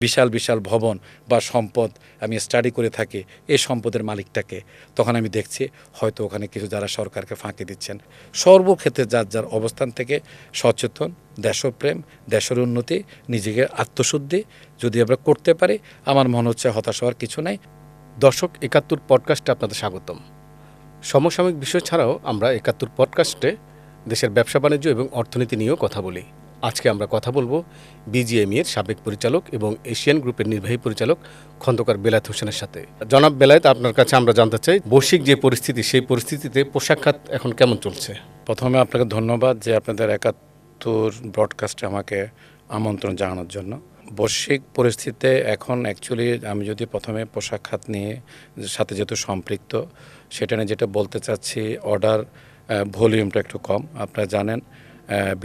বিশাল বিশাল ভবন বা সম্পদ আমি স্টাডি করে থাকি এই সম্পদের মালিকটাকে, তখন আমি দেখছি হয়তো ওখানে কিছু যারা সরকারকে ফাঁকি দিচ্ছেন। সর্বক্ষেত্রে যার যার অবস্থান থেকে সচেতন, দেশপ্রেম, দেশের উন্নতি, নিজেকে আত্মশুদ্ধি যদি আমরা করতে পারি, আমার মনে হচ্ছে হতাশ হওয়ার কিছু নাই। দর্শক, ৭১ পডকাস্টে আপনাদের স্বাগতম। সমসাময়িক বিষয় ছাড়াও আমরা ৭১ পডকাস্টে দেশের ব্যবসা বাণিজ্য এবং অর্থনীতি নিয়েও কথা বলি। আজকে আমরা কথা বলবো বিজিএমই এর সাবেক পরিচালক এবং এশিয়ান গ্রুপের নির্বাহী পরিচালক খন্দকার বেলায়েত হোসেনের সাথে। জনাব বেলায়েত, আপনার কাছে আমরা জানতে চাই, বৈশ্বিক যে পরিস্থিতি, সেই পরিস্থিতিতে পোশাক খাত এখন কেমন চলছে? প্রথমে আপনাকে ধন্যবাদ যে আপনাদের ৭১ ব্রডকাস্টে আমাকে আমন্ত্রণ জানানোর জন্য। বৈশ্বিক পরিস্থিতিতে এখন অ্যাকচুয়ালি আমি যদি প্রথমে পোশাক খাত নিয়ে সাথে যেহেতু সম্পৃক্ত, সেটা নিয়ে যেটা বলতে চাচ্ছি, অর্ডার ভলিউমটা একটু কম। আপনারা জানেন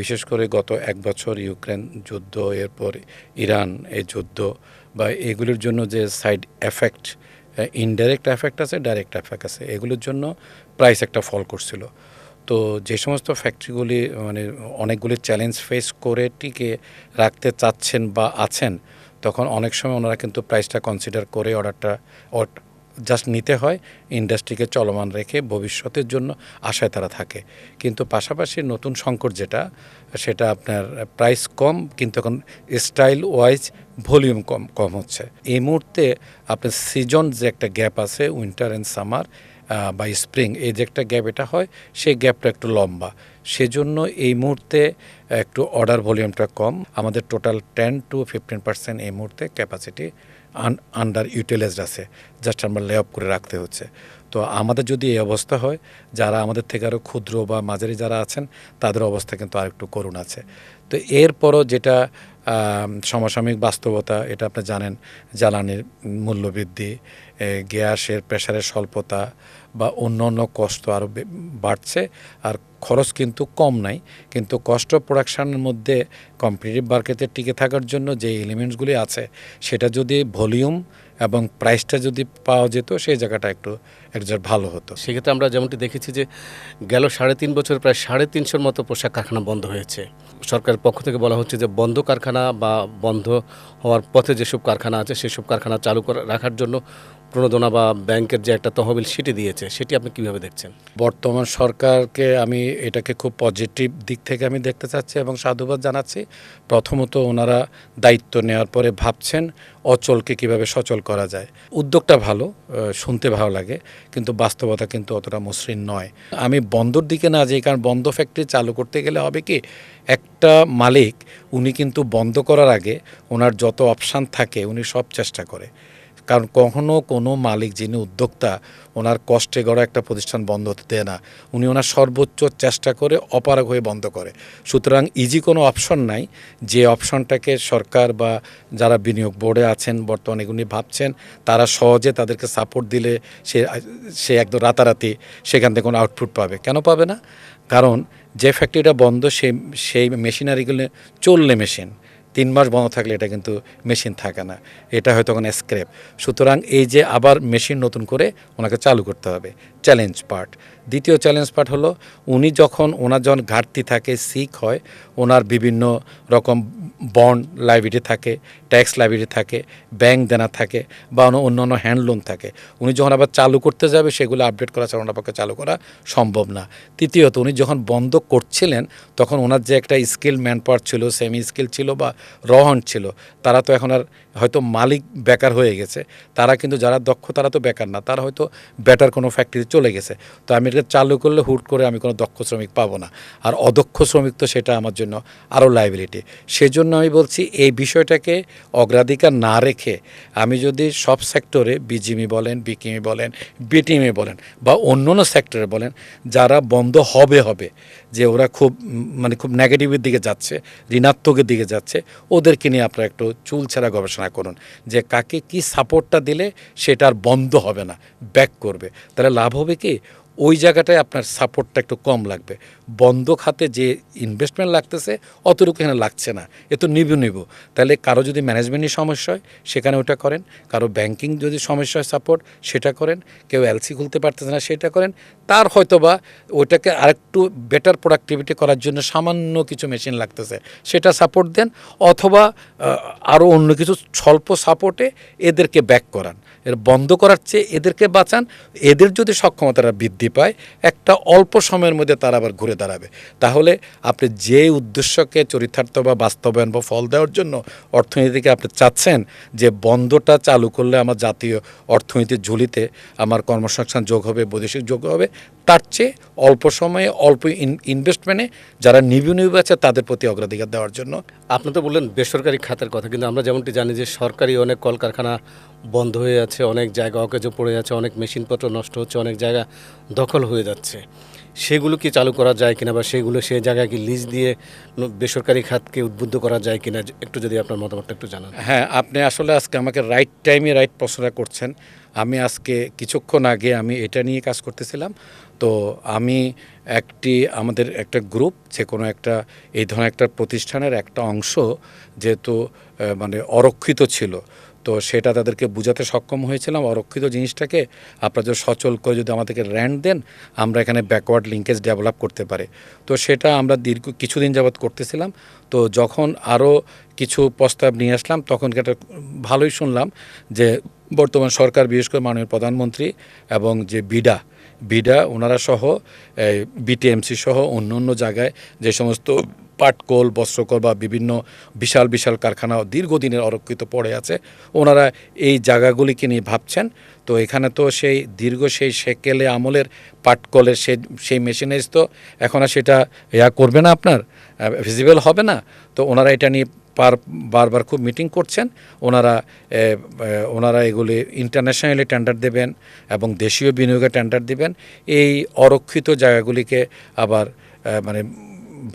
বিশেষ করে গত এক বছর ইউক্রেন যুদ্ধ, এরপর ইরান এই যুদ্ধ বা এগুলির জন্য যে সাইড এফেক্ট, ইনডাইরেক্ট এফেক্ট আছে, ডাইরেক্ট এফেক্ট আছে, এগুলোর জন্য প্রাইস একটা ফল করছিল। তো যে সমস্ত ফ্যাক্টরিগুলি মানে অনেকগুলি চ্যালেঞ্জ ফেস করে টিকে রাখতে চাচ্ছেন বা আছেন, তখন অনেক সময় ওনারা কিন্তু প্রাইসটা কনসিডার করে অর্ডারটা জাস্ট নিতে হয়, ইন্ডাস্ট্রিকে চলমান রেখে ভবিষ্যতের জন্য আশায় তারা থাকে। কিন্তু পাশাপাশি নতুন সংকট যেটা, সেটা আপনার প্রাইস কম কিন্তু এখন স্টাইল ওয়াইজ ভলিউম কম হচ্ছে। এই মুহূর্তে আপনার সিজন যে একটা গ্যাপ আছে, উইন্টার অ্যান্ড সামার বা স্প্রিং, এই যে একটা গ্যাপ এটা হয়, সেই গ্যাপটা একটু লম্বা। সেজন্য এই মুহূর্তে একটু অর্ডার ভলিউমটা কম। আমাদের টোটাল 10-15% এই মুহূর্তে ক্যাপাসিটি আন্ডার ইউটিলাইজড আছে, জাস্ট আমরা লে অফ করে রাখতে হচ্ছে। তো আমাদের যদি এই অবস্থা হয়, যারা আমাদের থেকে আরও ক্ষুদ্র বা মাঝারি যারা আছেন, তাদের অবস্থা কিন্তু আরেকটু করুণ আছে। তো এরপরও যেটা সমসাময়িক বাস্তবতা, এটা আপনি জানেন, জ্বালানির মূল্যবৃদ্ধি, গ্যাসের প্রেশারের স্বল্পতা বা অন্য অন্য কষ্ট আরও বাড়ছে। আর খরচ কিন্তু কম নাই, কিন্তু কস্ট অফ প্রোডাকশানের মধ্যে কম্পিটিটিভ মার্কেটে টিকে থাকার জন্য যে এলিমেন্টসগুলি আছে, সেটা যদি ভলিউম এবং প্রাইসটা যদি পাওয়া যেত, সেই জায়গাটা একটু ভালো হতো। সেক্ষেত্রে আমরা যেমনটি দেখেছি যে গেল ৩.৫ বছর প্রায় ৩৫০র মতো পোশাক কারখানা বন্ধ হয়েছে। সরকারের পক্ষ থেকে বলা হচ্ছে যে বন্ধ কারখানা বা বন্ধ হওয়ার পথে যেসব কারখানা আছে, সেসব কারখানা চালু করে রাখার জন্য প্রণোদনা বা ব্যাংকের যে একটা তহবিল সেটি দিয়েছে। সেটি আপনি কীভাবে দেখছেন? বর্তমান সরকারকে আমি এটাকে খুব পজিটিভ দিক থেকে আমি দেখতে চাচ্ছি এবং সাধুবাদ জানাচ্ছি। প্রথমত ওনারা দায়িত্ব নেওয়ার পরে ভাবছেন অচলকে কিভাবে সচল করা যায়। উদ্যোগটা ভালো, শুনতে ভালো লাগে, কিন্তু বাস্তবতা কিন্তু অতটা মসৃণ নয়। আমি বন্ধর দিকে না যাই, কারণ বন্ধ ফ্যাক্টরি চালু করতে গেলে হবে কি, একটা মালিক উনি কিন্তু বন্ধ করার আগে ওনার যত অপশান থাকে উনি সব চেষ্টা করে। কারণ কখনও কোনো মালিক যিনি উদ্যোক্তা, ওনার কষ্টে গড়া একটা প্রতিষ্ঠান বন্ধ হতে দেয় না। উনি ওনার সর্বোচ্চ চেষ্টা করে অপারগ হয়ে বন্ধ করে। সুতরাং ইজি কোনো অপশন নাই, যে অপশনটাকে সরকার বা যারা বিনিয়োগ বোর্ডে আছেন বর্তমানে উনি ভাবছেন তারা সহজে তাদেরকে সাপোর্ট দিলে সে একদম রাতারাতি সেখান থেকে কোনো আউটপুট পাবে। কেন পাবে না? কারণ যে ফ্যাক্টরিটা বন্ধ, সেই মেশিনারিগুলো চললে মেশিন ৩ মাস বন্ধ থাকলে এটা কিন্তু মেশিন থাকে না, এটা হয়তো কোনো স্ক্র্যাপ। সুতরাং এই যে আবার মেশিন নতুন করে ওনাকে চালু করতে হবে, চ্যালেঞ্জ পার্ট। দ্বিতীয় চ্যালেঞ্জ পার্ট হলো উনি ওনার যখন ঘাটতি থাকে, সিক হয়, ওনার বিভিন্ন রকম বন্ড লাইবিলিটি থাকে, ট্যাক্স লাইবিলিটি থাকে, ব্যাংক দেনা থাকে বা অন্য হ্যান্ড লোন থাকে। উনি যখন আবার চালু করতে যাবে, সেগুলো আপডেট করা ছাড়া ওনার পক্ষে চালু করা সম্ভব না। তৃতীয়ত উনি যখন বন্ধ করছিলেন, তখন ওনার যে একটা স্কিল ম্যান পাওয়ার ছিল, সেমি স্কিল ছিল বা রহন ছিল, তারা তো এখন আর হয়তো মালিক বেকার হয়ে গেছে, তারা কিন্তু যারা দক্ষ তারা তো বেকার না, তারা হয়তো বেটার কোনো ফ্যাক্টরি চলে গেছে। তো আমি এটা চালু করলে হুট করে আমি কোনো দক্ষ শ্রমিক পাবো না, আর অদক্ষ শ্রমিক তো সেটা আমার জন্য আরও লাইবিলিটি। সেজন্য আমি বলছি এই বিষয়টাকে অগ্রাধিকার না রেখে আমি যদি সব সেক্টরে, বিজিএমই বলেন, বিকিমি বলেন, বিটিএমই বলেন বা অন্য সেক্টরে বলেন, যারা বন্ধ হবে যে ওরা খুব নেগেটিভের দিকে যাচ্ছে, ঋণাত্মকের দিকে যাচ্ছে, ওদেরকে নিয়ে আপনারা একটু চুলছেড়া গবেষণা করুন যে কাকে কি সাপোর্টটা দিলে সেটা আর বন্ধ হবে না, ব্যাক করবে। তাহলে লাভ হবে কি, ওই জায়গাটায় আপনার সাপোর্টটা একটু কম লাগবে। বন্ধ খাতে যে ইনভেস্টমেন্ট লাগতেছে অতটুকু এখানে লাগছে না, এ তো নিবু। তাহলে কারো যদি ম্যানেজমেন্টের সমস্যা হয় সেখানে ওটা করেন, কারো ব্যাংকিং যদি সমস্যা হয় সাপোর্ট সেটা করেন, কেউ এলসি খুলতে পারতেছে না সেটা করেন, তার হয়তো বা ওইটাকে আরেকটু বেটার প্রোডাক্টিভিটি করার জন্য সামান্য কিছু মেশিন লাগতেছে সেটা সাপোর্ট দেন, অথবা আরও অন্য কিছু স্বল্প সাপোর্টে এদেরকে ব্যাক করান। এর বন্ধ করার চেয়ে এদেরকে বাঁচান। এদের যদি সক্ষমতাটা বৃদ্ধি পায় একটা অল্প সময়ের মধ্যে তারা আবার ঘুরে দাঁড়াবে। তাহলে আপনি যে উদ্দেশ্যকে চরিতার্থ বা বাস্তবায়ন বা ফল দেওয়ার জন্য অর্থনীতিকে আপনি চাচ্ছেন যে বন্ধটা চালু করলে আমার জাতীয় অর্থনীতির ঝুলিতে আমার কর্মসংস্থান যোগ হবে, বৈদেশিক যোগ হবে, তার চেয়ে অল্প সময়ে অল্প ইনভেস্টমেন্টে যারা নিবু আছে তাদের প্রতি অগ্রাধিকার দেওয়ার জন্য। আপনি তো বললেন বেসরকারি খাতের কথা, কিন্তু আমরা যেমনটি জানি যে সরকারি অনেক কলকারখানা বন্ধ হয়ে যাচ্ছে, অনেক জায়গা অকেজো পড়ে যাচ্ছে, অনেক মেশিনপত্র নষ্ট হচ্ছে, অনেক জায়গা দখল হয়ে যাচ্ছে। সেগুলো কি চালু করা যায় কিনা, বা সেগুলো সেই জায়গায় কি লিজ দিয়ে বেসরকারি খাতকে উদ্বুদ্ধ করা যায় কিনা, একটু যদি আপনার মতামতটা একটু জানান। হ্যাঁ, আপনি আসলে আজকে আমাকে রাইট টাইমে রাইট প্রশ্নটা করছেন। আমি আজকে কিছুক্ষণ আগে আমি এটা নিয়ে কাজ করতেছিলাম। তো আমি আমাদের একটা গ্রুপ, যে কোনো একটা এই ধরনের একটা প্রতিষ্ঠানের একটা অংশ যেহেতু মানে অরক্ষিত ছিল, তো সেটা তাদেরকে বোঝাতে সক্ষম হয়েছিলাম। অরক্ষিত জিনিসটাকে আপনারা যদি সচল করে যদি আমাদেরকে র্যান্ট দেন, আমরা এখানে ব্যাকওয়ার্ড লিঙ্কেজ ডেভেলপ করতে পারি। তো সেটা আমরা দীর্ঘ কিছুদিন যাবৎ করতেছিলাম। তো যখন আরও কিছু প্রস্তাব নিয়ে আসলাম তখন এটা ভালোই শুনলাম যে বর্তমান সরকার, বিশেষ করে মাননীয় প্রধানমন্ত্রী এবং যে বিডা ওনারা সহ বিটিএমসি সহ অন্য অন্য জায়গায় যে সমস্ত পাটকল, বস্ত্রকল বা বিভিন্ন বিশাল বিশাল কারখানা দীর্ঘদিনের অরক্ষিত পড়ে আছে, ওনারা এই জায়গাগুলিকে নিয়ে ভাবছেন। তো এখানে তো সেই সেকেলে আমলের পাটকলের সেই মেশিনারিজ তো এখন আর সেটা করবে না, আপনার ভিজিবল হবে না। তো ওনারা এটা নিয়ে বারবার খুব মিটিং করছেন। ওনারা এগুলি ইন্টারন্যাশনালি টেন্ডার দেবেন এবং দেশীয় বিনিয়োগে টেন্ডার দেবেন। এই অরক্ষিত জায়গাগুলিকে আবার মানে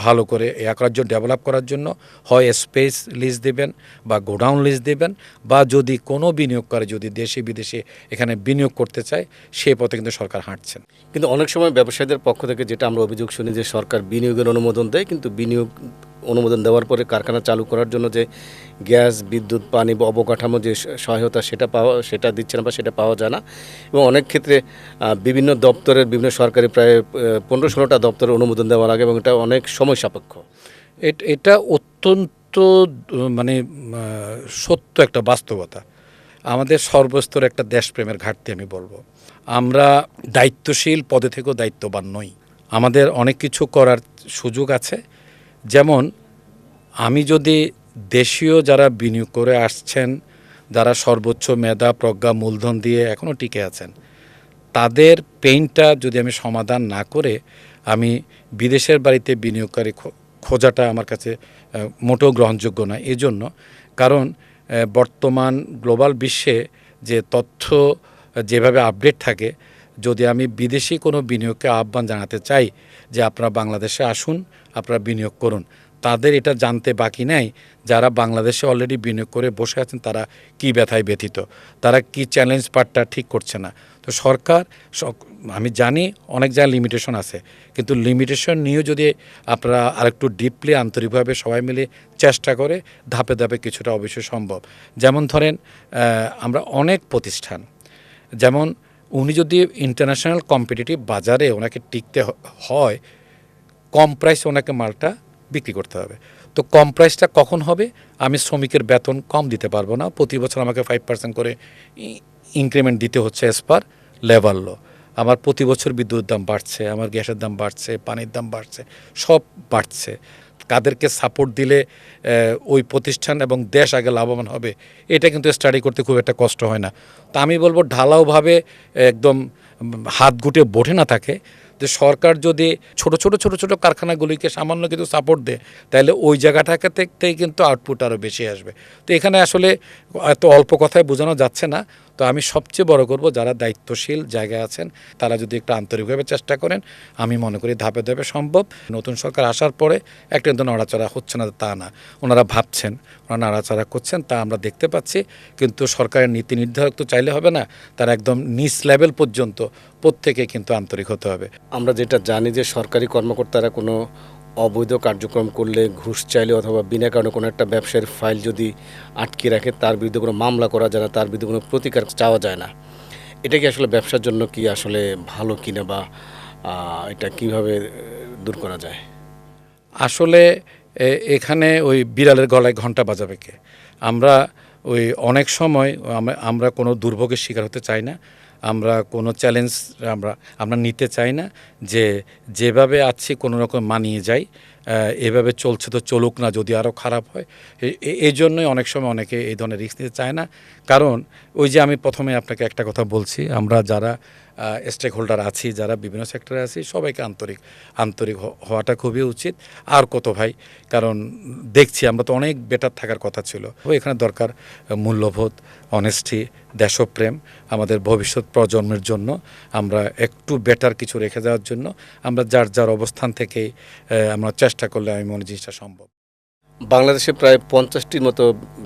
ভালো করে করার জন্য, ডেভেলপ করার জন্য হয় স্পেস লিজ দেবেন বা গোডাউন লিজ দেবেন, বা যদি কোনো বিনিয়োগকারী যদি দেশি বিদেশি এখানে বিনিয়োগ করতে চায় সেই পথে কিন্তু সরকার হাঁটছেন। কিন্তু অনেক সময় ব্যবসায়ীদের পক্ষ থেকে যেটা আমরা অভিযোগ শুনি যে সরকার বিনিয়োগের অনুমোদন দেয়, কিন্তু বিনিয়োগ অনুমোদন দেওয়ার পরে কারখানা চালু করার জন্য যে গ্যাস, বিদ্যুৎ, পানি বা অবকাঠামো যে সহায়তা সেটা দিচ্ছে না বা সেটা পাওয়া যায় না। এবং অনেক ক্ষেত্রে বিভিন্ন দপ্তরের, বিভিন্ন সরকারি প্রায় 15-16টা দপ্তরের অনুমোদন দেওয়া লাগে এবং এটা অনেক সময় সাপেক্ষ। এটা অত্যন্ত মানে সত্য একটা বাস্তবতা। আমাদের সর্বস্তর একটা দেশপ্রেমের ঘাটতি আমি বলবো। আমরা দায়িত্বশীল পদে থেকেও দায়িত্ববান নই। আমাদের অনেক কিছু করার সুযোগ আছে। যেমন আমি যদি দেশীয় যারা বিনিয়োগ করে আসছেন, যারা সর্বোচ্চ মেধা, প্রজ্ঞা, মূলধন দিয়ে এখনও টিকে আছেন, তাদের পেইনটা যদি আমি সমাধান না করে আমি বিদেশের বাড়িতে বিনিয়োগকারী খোঁজাটা আমার কাছে মোটেও গ্রহণযোগ্য নয়। এজন্য কারণ বর্তমান গ্লোবাল বিশ্বে যে তথ্য যেভাবে আপডেট থাকে, যদি আমি বিদেশি কোনো বিনিয়োগকে আহ্বান জানাতে চাই যে আপনারা বাংলাদেশে আসুন, আপনারা বিনিয়োগ করুন, তাদের এটা জানতে বাকি নেই যারা বাংলাদেশে অলরেডি বিনিয়োগ করে বসে আছেন তারা কী ব্যথায় ব্যথিত, তারা কি চ্যালেঞ্জ পার্টটা ঠিক করছে না। তো সরকার, আমি জানি অনেক জায়গায় লিমিটেশন আছে, কিন্তু লিমিটেশন নিয়েও যদি আপনারা আরেকটু ডিপলি আন্তরিকভাবে সবাই মিলে চেষ্টা করে ধাপে ধাপে কিছুটা অবশ্যই সম্ভব। যেমন ধরেন আমরা অনেক প্রতিষ্ঠান, যেমন উনি যদি ইন্টারন্যাশনাল কম্পিটিটিভ বাজারে ওনাকে টিকতে হয়, কম প্রাইসে ওনাকে মালটা বিক্রি করতে হবে। তো কম প্রাইসটা কখন হবে? আমি শ্রমিকের বেতন কম দিতে পারবো না, প্রতি বছর আমাকে 5% করে ইনক্রিমেন্ট দিতে হচ্ছে অ্যাজ পার লেবার ল। আমার প্রতি বছর বিদ্যুৎ দাম বাড়ছে, আমার গ্যাসের দাম বাড়ছে, পানির দাম বাড়ছে, সব বাড়ছে। কাদেরকে সাপোর্ট দিলে ওই প্রতিষ্ঠান এবং দেশ আগে লাভবান হবে, এটা কিন্তু স্টাডি করতে খুব একটা কষ্ট হয় না। তা আমি বলবো ঢালাওভাবে একদম হাত গুটে বসে না থাকে, যে সরকার যদি ছোট ছোট কারখানাগুলিকে সামান্য কিছু সাপোর্ট দেয়, তাহলে ওই জায়গাটাকে থেকেই কিন্তু আউটপুট আরও বেশি আসবে। তো এখানে আসলে এত অল্প কথায় বোঝানো যাচ্ছে না। তো আমি সবচেয়ে বড় করব যারা দায়িত্বশীল জায়গায় আছেন তারা যদি একটু আন্তরিকভাবে চেষ্টা করেন, আমি মনে করি ধাপে ধাপে সম্ভব। নতুন সরকার আসার পরে একটা কিন্তু নড়াচড়া হচ্ছে না তা না, ওনারা ভাবছেন, ওনারা নাড়াচাড়া করছেন, তা আমরা দেখতে পাচ্ছি। কিন্তু সরকারের নীতি নির্ধারক তো চাইলে হবে না, তার একদম নিচ লেভেল পর্যন্ত প্রত্যেকে কিন্তু আন্তরিক হতে হবে। আমরা যেটা জানি যে সরকারি কর্মকর্তারা কোনো অবৈধ কার্যক্রম করলে, ঘুষ চাইলে অথবা বিনা কারণে কোনো একটা ব্যবসায়ের ফাইল যদি আটকে রাখে, তার বিরুদ্ধে কোনো মামলা করা যায় না, তার বিরুদ্ধে কোনো প্রতিকার চাওয়া যায় না। এটা কি আসলে ব্যবসার জন্য কি আসলে ভালো কিনা, বা এটা কিভাবে দূর করা যায়? আসলে এখানে ওই বিড়ালের গলায় ঘন্টা বাজাবে কে? আমরা ওই অনেক সময় আমরা কোনো দুর্ভোগের শিকার হতে চাই না, আমরা কোনো চ্যালেঞ্জ আমরা আমরা নিতে চাই না, যে যেভাবে আছি কোনো রকম মানিয়ে যাই, এভাবে চলছে তো চলুক না, যদি আরও খারাপ হয়। এই জন্যই অনেক সময় অনেকে এই ধরনের রিস্ক নিতে চায় না। কারণ ওই যে আমি প্রথমে আপনাকে একটা কথা বলছি, আমরা যারা স্টেক হোল্ডার আছি, যারা বিভিন্ন সেক্টরে আছি, সবাইকে আন্তরিক হওয়াটা খুবই উচিত। আর কত ভাই, কারণ দেখছি আমরা তো অনেক বেটার থাকার কথা ছিল। এখানে দরকার মূল্যবোধ, অনেস্টি, দেশপ্রেম, আমাদের ভবিষ্যৎ প্রজন্মের জন্য আমরা একটু বেটার কিছু রেখে যাওয়ার জন্য আমরা যার যার অবস্থান থেকেই আমরা চেষ্টা করলে আমি মনে জিনিসটা সম্ভব। বাংলাদেশে প্রায় 50টির মতো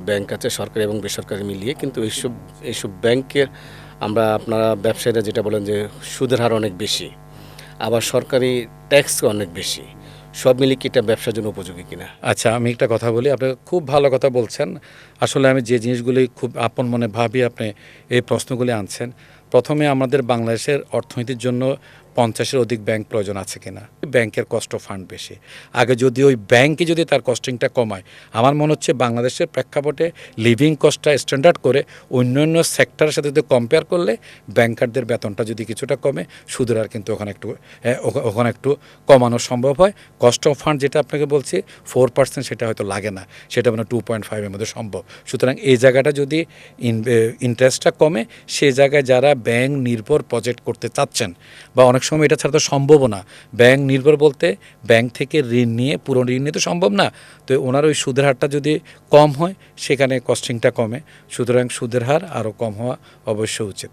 ব্যাংক আছে, সরকারি এবং বেসরকারি মিলিয়ে। কিন্তু এইসব ব্যাংকের আপনারা ব্যবসায়ীরা যেটা বলেন যে সুদের হার অনেক বেশি, আবার সরকারি ট্যাক্স অনেক বেশি। সব মিলিয়ে কি এটা ব্যবসার জন্য উপযোগী কিনা? আচ্ছা, আমি একটা কথা বলি, আপনি খুব ভালো কথা বলছেন। আসলে আমি যে জিনিসগুলি খুব আপন মনে ভাবি, আপনি এই প্রশ্নগুলি আনছেন। প্রথমে আমাদের বাংলাদেশের অর্থনীতির জন্য 50-এর অধিক ব্যাংক প্রয়োজন আছে কিনা? ব্যাংকের কস্ট অফ ফান্ড বেশি। আগে যদি ওই ব্যাংকে যদি তার কস্টিংটা কমায়, আমার মনে হচ্ছে বাংলাদেশের প্রেক্ষাপটে লিভিং কস্টটা স্ট্যান্ডার্ড করে অন্যান্য সেক্টরের সাথে যদি কম্পেয়ার করলে ব্যাংকারদের বেতনটা যদি কিছুটা কমে, সুদের হার কিন্তু ওখানে একটু কমানো সম্ভব হয়। কস্ট অফ ফান্ড যেটা আপনাকে বলছি 4%, সেটা হয়তো লাগে না, সেটা মানে 2.5-এর মধ্যে সম্ভব। সুতরাং এই জায়গাটা যদি ইন্টারেস্টটা কমে, সেই জায়গায় যারা ব্যাংক নির্ভর প্রজেক্ট করতে চাচ্ছেন, বা অনেক সময় এটা ছাড়া তো সম্ভবও না, ব্যাংক নির্ভর বলতে ব্যাংক থেকে ঋণ নিয়ে পুরো ঋণ নিয়ে তো সম্ভব না, তো ওনার ওই সুদের হারটা যদি কম হয়, সেখানে কস্টিংটা কমে। সুতরাং সুদের হার আরও কম হওয়া অবশ্য উচিত।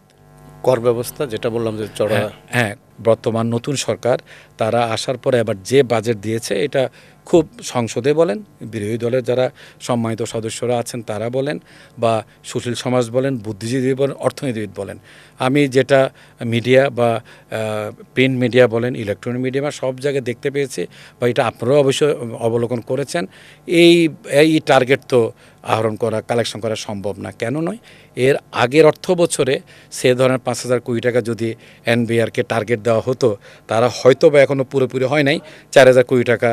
কর ব্যবস্থা যেটা বললাম যে চড়া, হ্যাঁ, বর্তমান নতুন সরকার তারা আসার পরে আবার যে বাজেট দিয়েছে, এটা খুব সংসদে বলেন, বিরোধী দলের যারা সম্মানিত সদস্যরা আছেন তারা বলেন, বা সুশীল সমাজ বলেন, বুদ্ধিজীবী বলেন, অর্থনীতিবিদ বলেন, আমি যেটা মিডিয়া বা প্রিন্ট মিডিয়া বলেন, ইলেকট্রনিক মিডিয়া বা সব জায়গায় দেখতে পেয়েছি, বা এটা আপনারাও অবশ্যই অবলোকন করেছেন, এই টার্গেট তো আহরণ করা, কালেকশন করা সম্ভব না। কেন নয়? এর আগের অর্থ বছরে সে ধরনের 5,000 কোটি টাকা যদি এনবিআরকে টার্গেট দেওয়া হতো, তারা হয়তো বা এখনও পুরোপুরি হয় নাই, 4,000 কোটি টাকা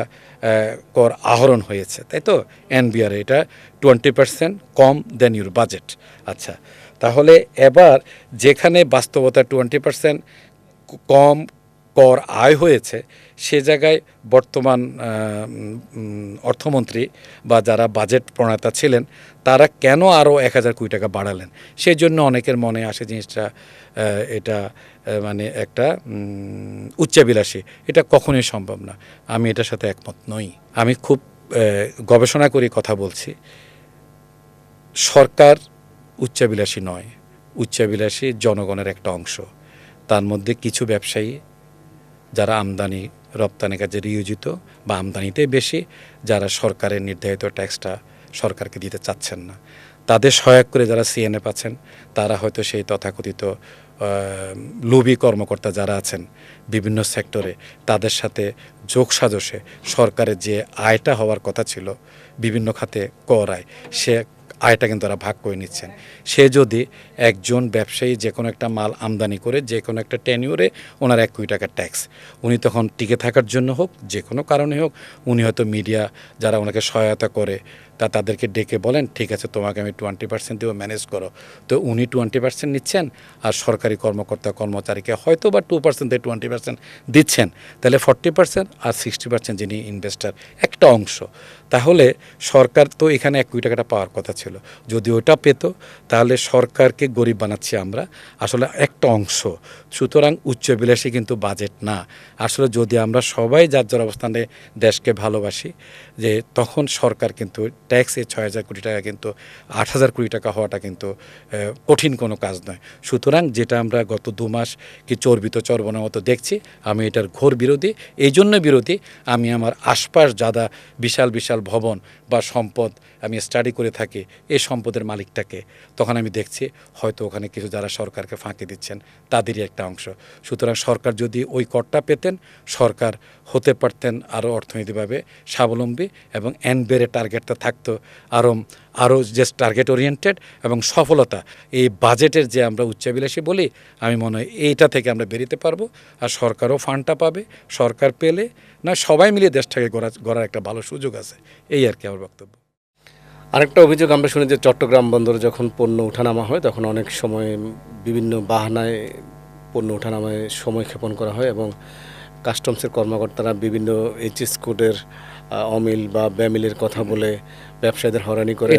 কর আহরণ হয়েছে, তাই তো? এনবিআর এটা 20% কম দেন ইউর বাজেট। আচ্ছা, তাহলে এবার যেখানে বাস্তবতা 20% কম কর আয় হয়েছে, সে জায়গায় বর্তমান অর্থমন্ত্রী বা যারা বাজেট প্রণেতা ছিলেন, তারা কেন আরও 1,000 কোটি টাকা বাড়ালেন? সেই জন্য অনেকের মনে আসে জিনিসটা, এটা মানে একটা উচ্চাবিলাসী। এটা কখনোই সম্ভব না, আমি এটার সাথে একমত নই। আমি খুব গবেষণা করে কথা বলছি, সরকার উচ্চাবিলাসী নয়, উচ্চাবিলাসী জনগণের একটা অংশ। তার মধ্যে কিছু ব্যবসায়ী যারা আমদানি রপ্তানি কাজে নিয়োজিত বা আমদানিতে বেশি, যারা সরকারের নির্ধারিত ট্যাক্সটা সরকারকে দিতে চাচ্ছেন না, তাদের সহায়ক করে যারা সিএনএফ আছেন, তারা হয়তো সেই তথাকথিত লোভী কর্মকর্তা যারা আছেন বিভিন্ন সেক্টরে, তাদের সাথে যোগসাজশে সরকারের যে আয়টা হওয়ার কথা ছিল বিভিন্ন খাতে কর আয়, সে আয়টা কিন্তু তারা ভাগ করে নিচ্ছেন। সে যদি একজন ব্যবসায়ী যে কোনো একটা মাল আমদানি করে যে কোনো একটা টেনিউরে ওনার 1 কোটি টাকা ট্যাক্স, উনি তখন টিকে থাকার জন্য হোক, যে কোনো কারণে হোক, উনি হয়তো মিডিয়া যারা ওনাকে সহায়তা করে তাদেরকে ডেকে বলেন, ঠিক আছে তোমাকে আমি 20% দেবো, ম্যানেজ করো। তো উনি 20% নিচ্ছেন, আর সরকারি কর্মকর্তা কর্মচারীকে হয়তো বা 2% থেকে 20% দিচ্ছেন। তাহলে 40% আর 60% যিনি ইনভেস্টার, একটা অংশ। তাহলে সরকার তো এখানে 1 কোটি টাকাটা পাওয়ার কথা ছিল, যদি ওটা পেত তাহলে সরকারকে গরিব বানাচ্ছি আমরা, আসলে একটা অংশ। সুতরাং উচ্চবিলাসী কিন্তু বাজেট না। আসলে যদি আমরা সবাই যার যার অবস্থানে দেশকে ভালোবাসি, যে তখন সরকার কিন্তু ট্যাক্স এই 6,000 কোটি টাকা কিন্তু 8,000 কোটি টাকা হওয়াটা কিন্তু কঠিন কোনো কাজ নয়। সুতরাং যেটা আমরা গত 2 মাস কি চর্বিত চর্বণের মতো দেখছি, আমি এটার ঘোর বিরোধী। এই জন্য বিরোধী, আমি আমার আশপাশ যারা বিশাল বিশাল ভবন বা সম্পদ আমি স্টাডি করে থাকি, এই সম্পদের মালিকটাকে, তখন আমি দেখছি হয়তো ওখানে কিছু যারা সরকারকে ফাঁকি দিচ্ছেন তাদেরই একটা অংশ। সুতরাং সরকার যদি ওই করটা পেতেন, সরকার হতে পারতেন আরও অর্থনৈতিকভাবে স্বাবলম্বী এবং এনবিআর টার্গেটটা থাকতো আরও যে টার্গেট ওরিয়েন্টেড এবং সফলতা। এই বাজেটের যে আমরা উচ্চাভিলাষী বলি, আমি মনে হয় এইটা থেকে আমরা বেরোতে পারবো। আর সরকারও ফান্ডটা পাবে, সরকার পেলে না সবাই মিলে দেশটাকে গড়ার একটা ভালো সুযোগ আছে। এই আর কি আমার বক্তব্য। আরেকটা অভিযোগ আমরা শুনি যে চট্টগ্রাম বন্দরে যখন পণ্য ওঠানামা হয় তখন অনেক সময় বিভিন্ন বাহানায় পণ্য ওঠানামায় সময় ক্ষেপণ করা হয় এবং কাস্টমসের কর্মকর্তারা বিভিন্ন এইচএস কোডের অমিল বা ব্যামিলের কথা বলে ব্যবসায়ীদের হয়রানি করে।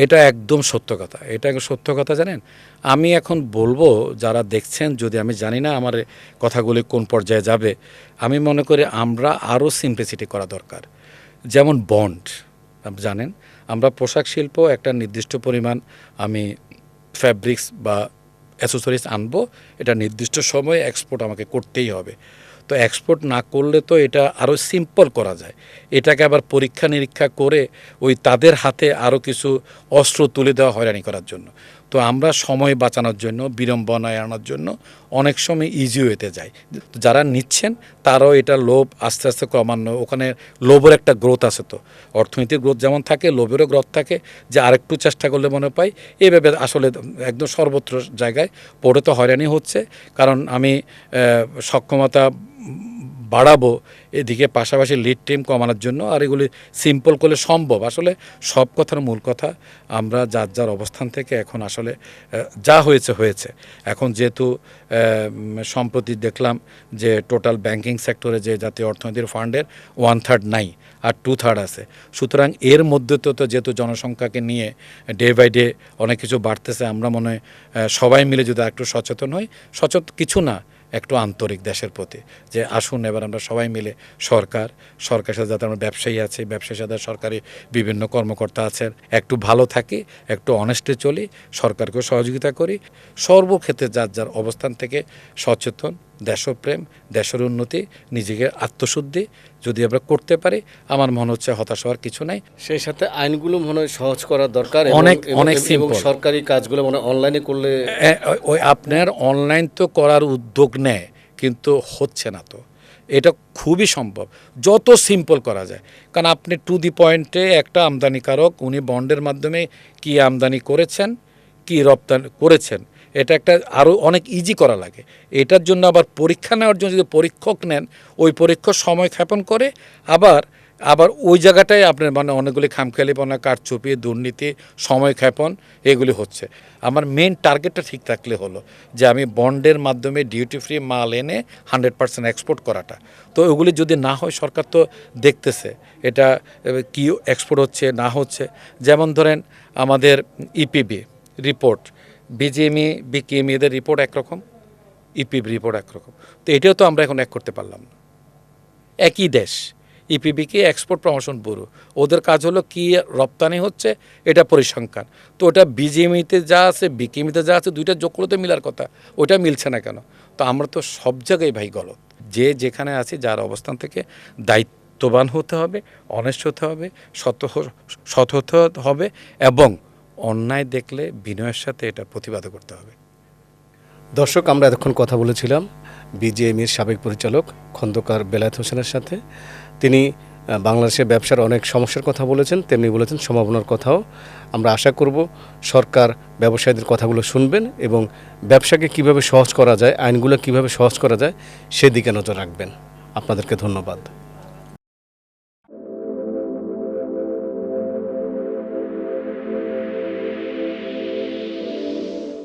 এটা একদম সত্য কথা। এটা সত্য কথা। জানেন, আমি এখন বলবো যারা দেখছেন, যদি আমি জানি না আমার কথাগুলি কোন পর্যায়ে যাবে, আমি মনে করি আমরা আরও সিম্পলিসিটি করা দরকার। যেমন বন্ড, আপনি জানেন আমরা পোশাক শিল্প একটা নির্দিষ্ট পরিমাণ আমি ফ্যাব্রিক্স বা অ্যাসেসরিজ আনবো, এটা নির্দিষ্ট সময়ে এক্সপোর্ট আমাকে করতেই হবে। তো এক্সপোর্ট না করলে তো এটা আরও সিম্পল করা যায়। এটাকে আবার পরীক্ষা নিরীক্ষা করে ওই তাদের হাতে আরও কিছু অস্ত্র তুলে দেওয়া হয়রানি করার জন্য। তো আমরা সময় বাঁচানোর জন্য, বিড়ম্বনা এড়ানোর জন্য অনেক সময় ইজি ওয়েতে যাই। যারা নিচ্ছেন তারাও এটা লোভ আস্তে আস্তে ক্রমান্বয়ে, ওখানে লোভের একটা গ্রোথ আছে। তো অর্থনীতির গ্রোথ যেমন থাকে, লোভেরও গ্রোথ থাকে, যে আরেকটু চেষ্টা করলে মনে পাই। এইভাবে আসলে একদম সর্বত্র জায়গায় পড়ে তো হয়রানি হচ্ছে। কারণ আমি সক্ষমতা বাড়াবো এদিকে, পাশাপাশি লিড টাইম কমানোর জন্য, আর এগুলি সিম্পল করলে সম্ভব। আসলে সব কথার মূল কথা, আমরা যার যার অবস্থান থেকে এখন আসলে যা হয়েছে হয়েছে। এখন যেহেতু সম্প্রতি দেখলাম যে টোটাল ব্যাংকিং সেক্টরে যে জাতীয় অর্থনীতির ফান্ডের 1/3 নাই, আর 2/3 আছে। সুতরাং এর মধ্যে তো যেহেতু জনসংখ্যাকে নিয়ে ডে বাই ডে অনেক কিছু বাড়তেছে, আমরা মনে হয় সবাই মিলে যদি একটু সচেতন হই, সচেতন কিছু না, একটু আন্তরিক দেশের প্রতি, যে আসুন এবার আমরা সবাই মিলে সরকারের সাথে যাতে আমরা ব্যবসায়ী আছে, ব্যবসায়ীর সাথে সরকারি বিভিন্ন কর্মকর্তা আছেন, একটু ভালো থাকি, একটু অনেস্টে চলি, সরকারকেও সহযোগিতা করি, সর্বক্ষেত্রে যার যার অবস্থান থেকে সচেতন, দেশপ্রেম, দেশের উন্নতি, নিজেকে আত্মশুদ্ধি যদি আমরা করতে পারি, আমার মনে হচ্ছে হতাশ হওয়ার কিছু নাই। সেই সাথে আইনগুলো মনে হয় সহজ করা দরকার, অনেক সিম্পল। সরকারি কাজগুলো মনে অনলাইনে করলে, ওই আপনার অনলাইন তো করার উদ্যোগ নেয়, কিন্তু হচ্ছে না। তো এটা খুবই সম্ভব যত সিম্পল করা যায়। কারণ আপনি টু দি পয়েন্টে একটা আমদানিকারক, উনি বন্ডের মাধ্যমে কি আমদানি করেছেন, কি রপ্তানি করেছেন, এটা একটা আরও অনেক ইজি করা লাগে। এটার জন্য আবার পরীক্ষা নেওয়ার জন্য যদি পরীক্ষক নেন, ওই পরীক্ষক সময় ক্ষেপণ করে, আবার ওই জায়গাটায় আপনার মানে অনেকগুলি খামখেয়ালিপনা, কারচুপি, দুর্নীতি, সময় ক্ষেপণ এগুলি হচ্ছে। আমার মেন টার্গেটটা ঠিক থাকলে হলো যে আমি বন্ডের মাধ্যমে ডিউটি ফ্রি মাল এনে 100% এক্সপোর্ট করাটা। তো ওগুলি যদি না হয়, সরকার তো দেখতেছে এটা কি এক্সপোর্ট হচ্ছে না হচ্ছে। যেমন ধরেন আমাদের ইপিবি রিপোর্ট, বিজিএমই বিকেএমই এদের রিপোর্ট একরকম, ইপিবি রিপোর্ট একরকম। তো এটাও তো আমরা এখন এক করতে পারলাম না। একই দেশ, ইপিবিকে এক্সপোর্ট প্রমোশন ব্যুরো, ওদের কাজ হলো কি রপ্তানি হচ্ছে এটা পরিসংখ্যান। তো ওটা বিজিএমইতে যা আছে, বিকেএমইতে যা আছে, দুইটা যোগ করতে মিলার কথা, ওটা মিলছে না কেন? তো আমরা তো সব জায়গায় ভাই গলত। যে যেখানে আছি, যার অবস্থান থেকে দায়িত্ববান হতে হবে, অনেস্ট হতে হবে, সৎ হতে হবে, এবং অন্যায় দেখলে বিনয়ের সাথে এটা প্রতিবাদ করতে হবে। দর্শক, আমরা এতক্ষণ কথা বলেছিলাম বিজিএমইর সাবেক পরিচালক খন্দকার বেলায়েত হোসেনের সাথে। তিনি বাংলাদেশের ব্যবসার অনেক সমস্যার কথা বলেছেন, তেমনি বলেছেন সম্ভাবনার কথাও। আমরা আশা করব সরকার ব্যবসায়ীদের কথাগুলো শুনবেন এবং ব্যবসাকে কিভাবে সহজ করা যায়, আইনগুলো কিভাবে সহজ করা যায় সেদিকে নজর রাখবেন। আপনাদেরকে ধন্যবাদ।